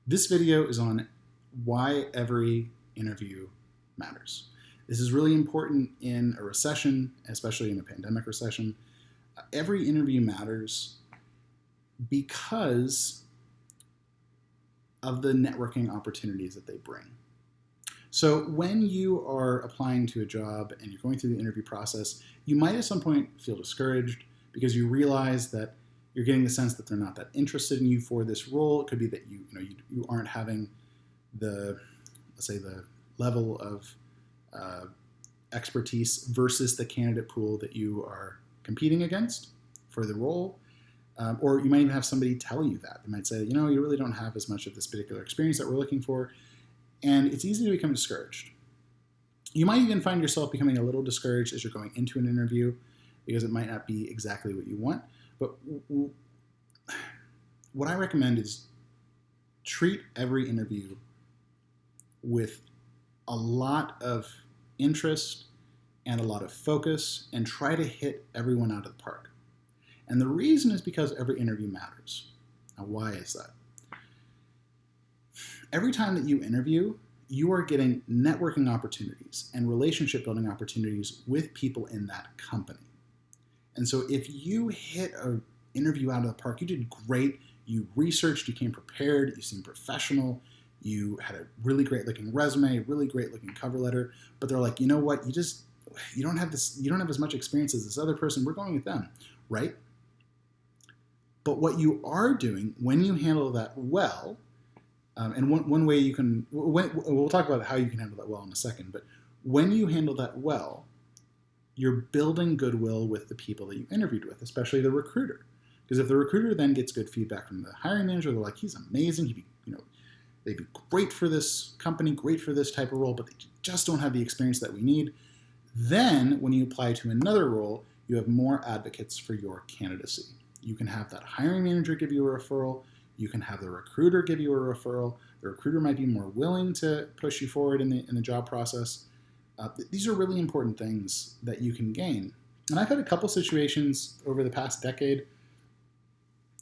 This video is on why every interview matters. This is really important in a recession, especially in a pandemic recession. Every interview matters because of the networking opportunities that they bring. So when you are applying to a job and you're going through the interview process, you might at some point feel discouraged because you realize that you're getting the sense that they're not that interested in you for this role. It could be that you aren't having the, let's say, the level of expertise versus the candidate pool that you are competing against for the role. Or you might even have somebody tell you that. They might say, you really don't have as much of this particular experience that we're looking for. And it's easy to become discouraged. You might even find yourself becoming a little discouraged as you're going into an interview because it might not be exactly what you want. But what I recommend is treat every interview with a lot of interest and a lot of focus and try to hit everyone out of the park. And the reason is because every interview matters. Now, why is that? Every time that you interview, you are getting networking opportunities and relationship building opportunities with people in that company. And so if you hit an interview out of the park, you did great, you researched, you came prepared, you seemed professional, you had a really great looking resume, really great looking cover letter, but they're like, you know what, you don't have as much experience as this other person, we're going with them, right? But what you are doing when you handle that well, and one way you can, we'll talk about how you can handle that well in a second, but when you handle that well, you're building goodwill with the people that you interviewed with, especially the recruiter. Because if the recruiter then gets good feedback from the hiring manager, they're like, he's amazing, they'd be great for this company, great for this type of role, but they just don't have the experience that we need. Then when you apply to another role, you have more advocates for your candidacy. You can have that hiring manager give you a referral. You can have the recruiter give you a referral. The recruiter might be more willing to push you forward in the job process. These are really important things that you can gain. And I've had a couple situations over the past decade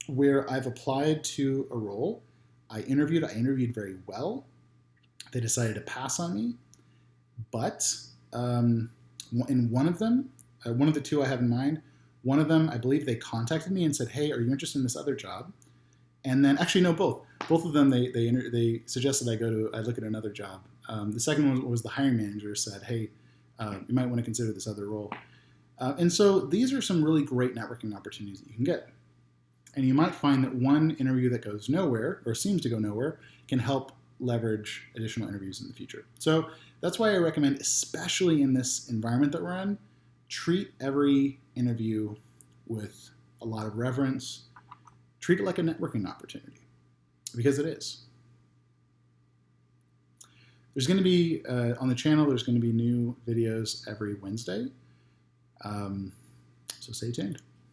where I've applied to a role. I interviewed very well. They decided to pass on me. But in one of them, one of the two I have in mind, one of them, I believe they contacted me and said, hey, are you interested in this other job? And then, actually, no, both. Both of them, they suggested I look at another job. The second one was the hiring manager said, hey, you might want to consider this other role. And so these are some really great networking opportunities that you can get. And you might find that one interview that goes nowhere or seems to go nowhere can help leverage additional interviews in the future. So that's why I recommend, especially in this environment that we're in, treat every interview with a lot of reverence. Treat it like a networking opportunity, because it is. There's going to be, on the channel, there's going to be new videos every Wednesday. So stay tuned.